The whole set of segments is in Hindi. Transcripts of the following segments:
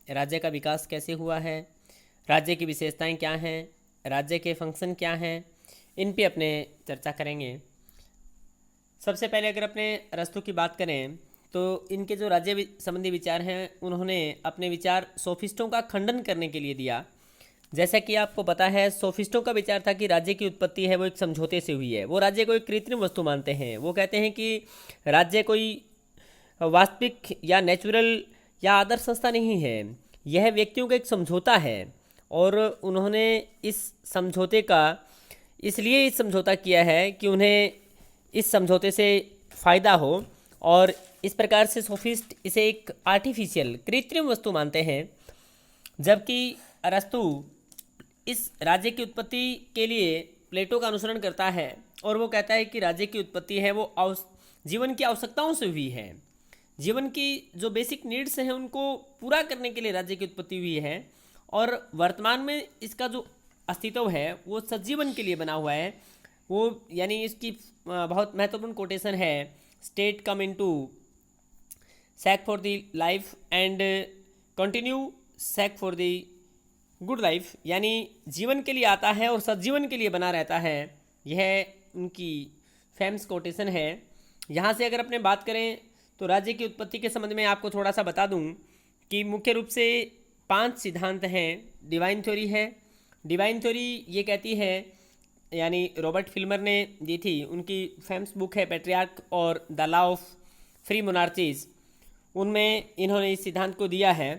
राज्य का विकास कैसे हुआ है, राज्य की विशेषताएं क्या हैं, राज्य के फंक्शन क्या हैं, इन पे अपने चर्चा करेंगे। सबसे पहले अगर अपने अरस्तु की बात करें तो इनके जो राज्य संबंधी विचार हैं उन्होंने अपने विचार सोफिस्टों का खंडन करने के लिए दिया। जैसा कि आपको पता है, सोफिस्टों का विचार था कि राज्य की उत्पत्ति है वो एक समझौते से हुई है। वो राज्य को एक कृत्रिम वस्तु मानते हैं। वो कहते हैं कि राज्य कोई वास्तविक या नेचुरल या आदर्श संस्था नहीं है, यह व्यक्तियों का एक समझौता है। और उन्होंने इस समझौते का इसलिए इस समझौता किया है कि उन्हें इस समझौते से फ़ायदा हो, और इस प्रकार से सोफिस्ट इसे एक आर्टिफिशियल कृत्रिम वस्तु मानते हैं। जबकि अरस्तु इस राज्य की उत्पत्ति के लिए प्लेटो का अनुसरण करता है और वो कहता है कि राज्य की उत्पत्ति है वो जीवन की आवश्यकताओं से हुई है। जीवन की जो बेसिक नीड्स हैं उनको पूरा करने के लिए राज्य की उत्पत्ति हुई है, और वर्तमान में इसका जो अस्तित्व है वो सजीवन के लिए बना हुआ है। वो यानी इसकी बहुत महत्वपूर्ण कोटेशन है, state come into sake for the life and continue sake for the good life, यानी जीवन के लिए आता है और सजीवन के लिए बना रहता है। यह उनकी फेमस कोटेशन है। यहाँ से अगर अपने बात करें तो राज्य की उत्पत्ति के संबंध में आपको थोड़ा सा बता दूं कि मुख्य रूप से 5 सिद्धांत हैं। डिवाइन थ्योरी है। डिवाइन थ्योरी ये कहती है, यानी रॉबर्ट फिल्मर ने दी थी, उनकी फेमस बुक है पैट्रियार्क और द लॉ ऑफ फ्री मोनार्चीज, उनमें इन्होंने इस सिद्धांत को दिया है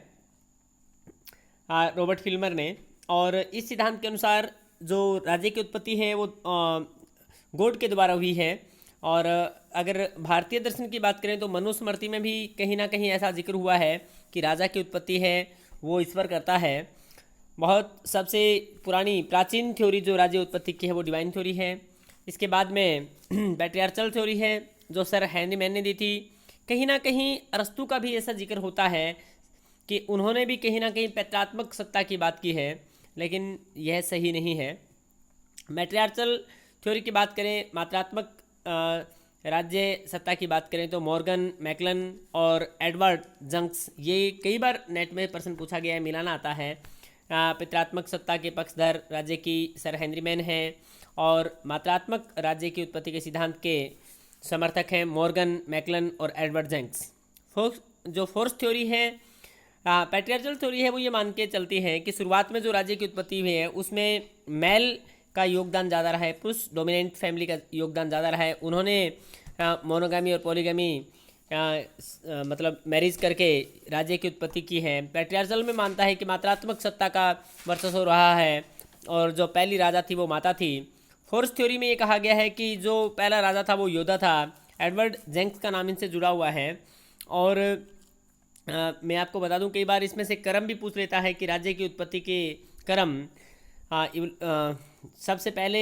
रॉबर्ट फिल्मर ने। और इस सिद्धांत के अनुसार जो राज्य की उत्पत्ति है वो गॉड के द्वारा हुई है। और अगर भारतीय दर्शन की बात करें तो मनुस्मृति में भी कहीं ना कहीं ऐसा जिक्र हुआ है कि राजा की उत्पत्ति है वो ईश्वर करता है। बहुत सबसे पुरानी प्राचीन थ्योरी जो राज्य उत्पत्ति की है वो डिवाइन थ्योरी है। इसके बाद में पैट्रियार्चल थ्योरी है जो सर हेनरी मैन ने दी थी। कहीं ना कहीं अरस्तु का भी ऐसा जिक्र होता है कि उन्होंने भी कहीं ना कहीं पैत्रात्मक सत्ता की बात की है, लेकिन यह सही नहीं है। मैट्रियार्चल थ्योरी की बात करें, मात्रात्मक राज्य सत्ता की बात करें तो मॉर्गन, मैकलन और एडवर्ड जंक्स, ये कई बार नेट में प्रश्न पूछा गया है, मिलाना आता है। पित्रात्मक सत्ता के पक्षधर राज्य की सर हेनरी मैन हैं, और मात्रात्मक राज्य की उत्पत्ति के सिद्धांत के समर्थक हैं मॉर्गन, मैकलन और एडवर्ड जंक्स। जो फोर्थ थ्योरी है, पैट्रियार्चल थ्योरी है, वो ये मान के चलती है कि शुरुआत में जो राज्य की उत्पत्ति हुई है उसमें मेल का योगदान ज़्यादा रहा है, पुरुष डोमिनेंट फैमिली का योगदान ज़्यादा रहा है। उन्होंने मोनोगामी और पॉलीगामी मतलब मैरिज करके राज्य की उत्पत्ति की है। पैट्रियार्चल में मानता है कि मात्रात्मक सत्ता का वर्चस्व रहा है और जो पहली राजा थी वो माता थी। फोर्थ थ्योरी में ये कहा गया है कि जो पहला राजा था वो योद्धा था। एडवर्ड जेंक्स का नाम इनसे जुड़ा हुआ है। और मैं आपको बता दूं, कई बार इसमें से क्रम भी पूछ लेता है कि राज्य की उत्पत्ति के क्रम। सबसे पहले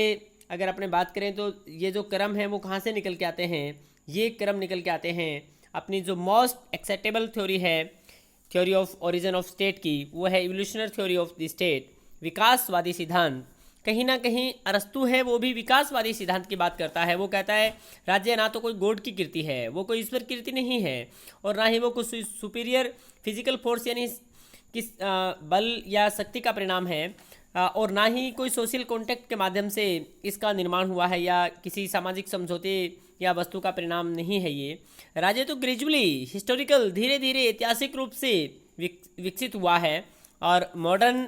अगर अपने बात करें तो ये जो क्रम है वो कहाँ से निकल के आते हैं, ये क्रम निकल के आते हैं अपनी जो मोस्ट एक्सेप्टेबल थ्योरी है, theory of origin of state की, वो है evolutionary theory of the state, विकासवादी सिद्धांत। कहीं ना कहीं अरस्तु है वो भी विकासवादी सिद्धांत की बात करता है। वो कहता है राज्य ना तो कोई गॉड की कृति है, वो कोई ईश्वर की कृति नहीं है, और ना ही वो कुछ सुपीरियर फिजिकल फोर्स यानी किस बल या शक्ति का परिणाम है, और ना ही कोई सोशल कॉन्टैक्ट के माध्यम से इसका निर्माण हुआ है या किसी सामाजिक समझौते या वस्तु का परिणाम नहीं है। ये राज्य तो ग्रेजुअली हिस्टोरिकल धीरे धीरे ऐतिहासिक रूप से विकसित हुआ है। और मॉडर्न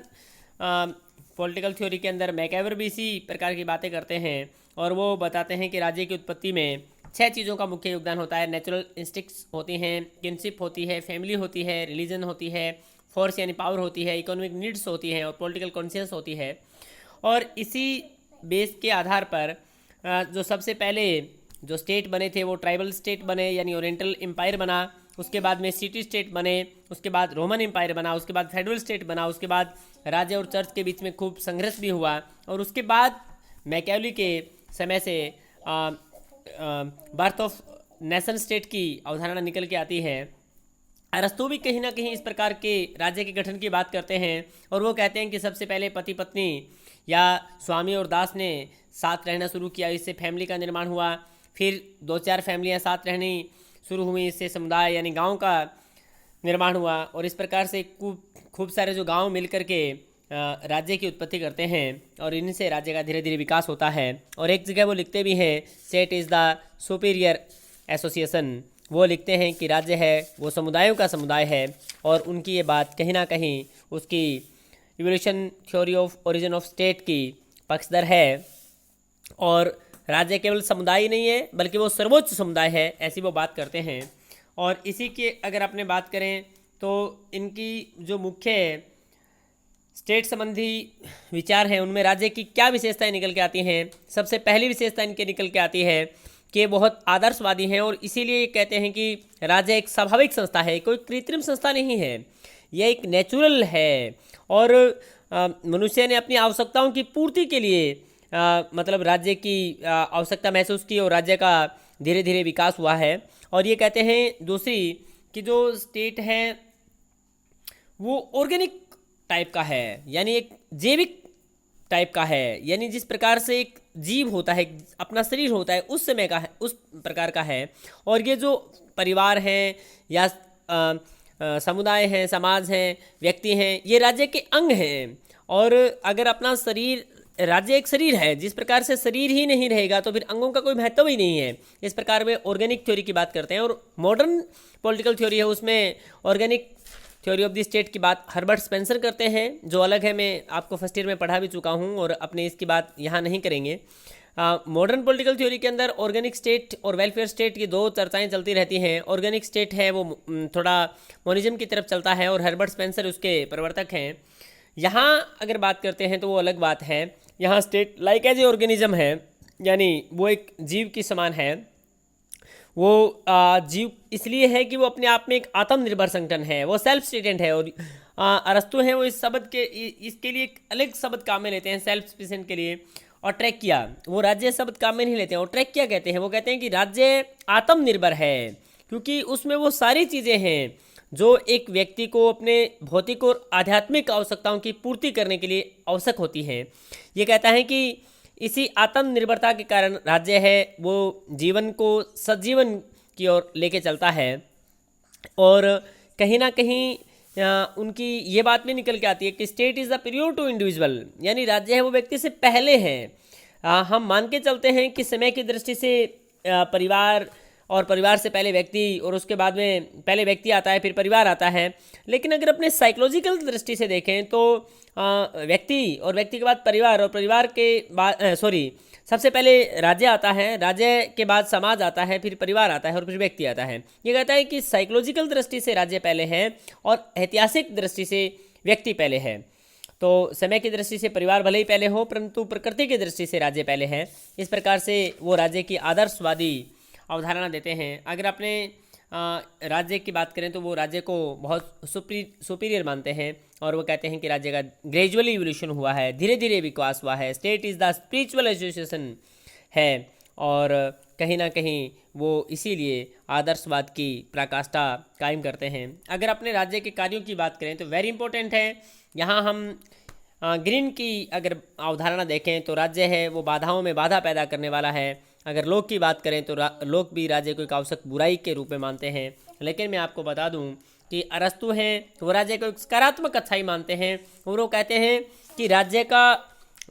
पॉलिटिकल थ्योरी के अंदर मैकैवर भी इसी प्रकार की बातें करते हैं, और वो बताते हैं कि राज्य की उत्पत्ति में 6 चीज़ों का मुख्य योगदान होता है। नेचुरल इंस्टिक्ट्स होती हैं, किनशिप होती है, फैमिली होती है, रिलीजन होती है, फोर्स यानी पावर होती है, इकोनॉमिक नीड्स होती है, और पॉलिटिकल कॉन्शियस होती है। और इसी बेस के आधार पर जो सबसे पहले जो स्टेट बने थे वो ट्राइबल स्टेट बने, यानी ओरिएंटल एम्पायर बना, उसके बाद में सिटी स्टेट बने, उसके बाद रोमन एम्पायर बना, उसके बाद फेडरल स्टेट बना, उसके बाद राज्य और चर्च के बीच में खूब संघर्ष भी हुआ, और उसके बाद मैकेवली के समय से बर्थ ऑफ नेशन स्टेट की अवधारणा निकल के आती है। अरस्तु भी कहीं ना कहीं इस प्रकार के राज्य के गठन की बात करते हैं, और वो कहते हैं कि सबसे पहले पति पत्नी या स्वामी और दास ने साथ रहना शुरू किया, इससे फैमिली का निर्माण हुआ। फिर 2-4 फैमिलियाँ साथ रहनी शुरू हुई, इससे समुदाय यानी गांव का निर्माण हुआ, और इस प्रकार से खूब सारे जो गांव मिल करके राज्य की उत्पत्ति करते हैं और इनसे राज्य का धीरे धीरे विकास होता है। और एक जगह वो लिखते भी हैं, state is the superior association. वो लिखते हैं कि राज्य है वो समुदायों का समुदाय है, और उनकी ये बात कहीं ना कहीं उसकी evolution theory of origin of state की पक्षधर है। और राज्य केवल समुदाय ही नहीं है बल्कि वो सर्वोच्च समुदाय है, ऐसी वो बात करते हैं। और इसी की अगर अपने बात करें तो इनकी जो मुख्य स्टेट संबंधी विचार हैं उनमें राज्य की क्या विशेषताएं निकल के आती हैं। सबसे पहली विशेषता इनके निकल के आती है कि ये बहुत आदर्शवादी हैं, और इसीलिए ये कहते हैं कि राज्य एक स्वाभाविक संस्था है, कोई कृत्रिम संस्था नहीं है, यह एक नेचुरल है। और मनुष्य ने अपनी आवश्यकताओं की पूर्ति के लिए मतलब राज्य की आवश्यकता महसूस की और राज्य का धीरे धीरे विकास हुआ है। और ये कहते हैं दूसरी कि जो स्टेट है वो ऑर्गेनिक टाइप का है, यानी एक जैविक टाइप का है, यानी जिस प्रकार से एक जीव होता है, अपना शरीर होता है, उस समय का है, उस प्रकार का है। और ये जो परिवार हैं या समुदाय हैं, समाज हैं, व्यक्ति हैं, ये राज्य के अंग हैं। और अगर अपना शरीर, राज्य एक शरीर है, जिस प्रकार से शरीर ही नहीं रहेगा तो फिर अंगों का कोई महत्व ही नहीं है। इस प्रकार वे ऑर्गेनिक थ्योरी की बात करते हैं। और मॉडर्न पॉलिटिकल थ्योरी है उसमें organic theory of the state की बात हर्बर्ट स्पेंसर करते हैं, जो अलग है, मैं आपको फर्स्ट ईयर में पढ़ा भी चुका हूँ और अपने इसकी बात यहाँ नहीं करेंगे। मॉडर्न पॉलिटिकल थ्योरी के अंदर ऑर्गेनिक स्टेट और वेलफेयर स्टेट की दो चर्चाएं चलती रहती हैं। ऑर्गेनिक स्टेट है वो थोड़ा मोनिज्म की तरफ चलता है और हर्बर्ट स्पेंसर उसके प्रवर्तक हैं। यहाँ अगर बात करते हैं तो वो अलग बात है। यहाँ state like as a organism है, यानी वो एक जीव की समान है। वो जीव इसलिए है कि वो अपने आप में एक आत्मनिर्भर संगठन है, वो सेल्फ स्टेटेंट है। और अरस्तु हैं वो इस शब्द के इसके लिए एक अलग शब्द काम में लेते हैं सेल्फ सफिशिएंट के लिए। और ट्रैकिया, वो राज्य शब्द काम में नहीं लेते हैं। और ट्रैकिया कहते हैं, वो कहते हैं कि राज्य आत्मनिर्भर है क्योंकि उसमें वो सारी चीज़ें हैं जो एक व्यक्ति को अपने भौतिक और आध्यात्मिक आवश्यकताओं की पूर्ति करने के लिए आवश्यक होती हैं। ये कहता है कि इसी आत्मनिर्भरता के कारण राज्य है वो जीवन को सजीवन की ओर लेके चलता है। और कहीं ना कहीं उनकी ये बात भी निकल के आती है कि state is the period to individual, यानी राज्य है वो व्यक्ति से पहले है। हम मान के चलते हैं कि समय की दृष्टि से परिवार, और परिवार से पहले व्यक्ति, और उसके बाद में पहले व्यक्ति आता है फिर परिवार आता है। लेकिन अगर अपने साइकोलॉजिकल दृष्टि से देखें तो व्यक्ति, और व्यक्ति के बाद परिवार, और परिवार के बाद सबसे पहले राज्य आता है, राज्य के बाद समाज आता है, फिर परिवार आता है और फिर व्यक्ति आता है। ये कहता है कि साइकोलॉजिकल दृष्टि से राज्य पहले है और ऐतिहासिक दृष्टि से व्यक्ति पहले है। तो समय की दृष्टि से परिवार भले ही पहले हो, परंतु प्रकृति की दृष्टि से राज्य पहले है। इस प्रकार से वो राज्य की आदर्शवादी अवधारणा देते हैं। अगर अपने राज्य की बात करें तो वो राज्य को बहुत सुपीरियर मानते हैं, और वो कहते हैं कि राज्य का ग्रेजुअली इवोल्यूशन हुआ है, धीरे धीरे विकास हुआ है। State is the spiritual association है, और कहीं ना कहीं वो इसीलिए आदर्शवाद की पराकाष्ठा कायम करते हैं। अगर अपने राज्य के कार्यों की बात करें तो वेरी इंपॉर्टेंट है। यहाँ हम ग्रीन की अगर अवधारणा देखें तो राज्य है वो बाधाओं में बाधा पैदा करने वाला है। अगर लोक की बात करें तो लोक भी राज्य को एक आवश्यक बुराई के रूप में मानते हैं। लेकिन मैं आपको बता दूं कि अरस्तु हैं वो राज्य को एक सकारात्मक अच्छाई मानते हैं, और वो कहते हैं कि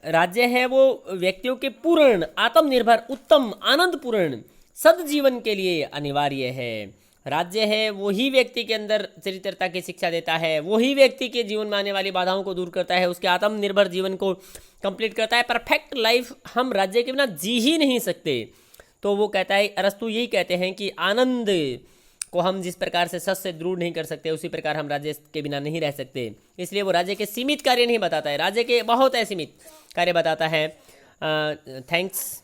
राज्य है वो व्यक्तियों के पूर्ण, आत्मनिर्भर, उत्तम, आनंदपूर्ण सदजीवन के लिए अनिवार्य है। राज्य है वही व्यक्ति के अंदर चरित्रता की शिक्षा देता है, वही व्यक्ति के जीवन में आने वाली बाधाओं को दूर करता है, उसके आत्मनिर्भर जीवन को कंप्लीट करता है। परफेक्ट लाइफ हम राज्य के बिना जी ही नहीं सकते। तो वो कहता है, अरस्तु यही कहते हैं कि आनंद को हम जिस प्रकार से सच से दूर नहीं कर सकते, उसी प्रकार हम राज्य के बिना नहीं रह सकते। इसलिए वो राज्य के सीमित कार्य नहीं बताता है, राज्य के बहुत असीमित कार्य बताता है। थैंक्स।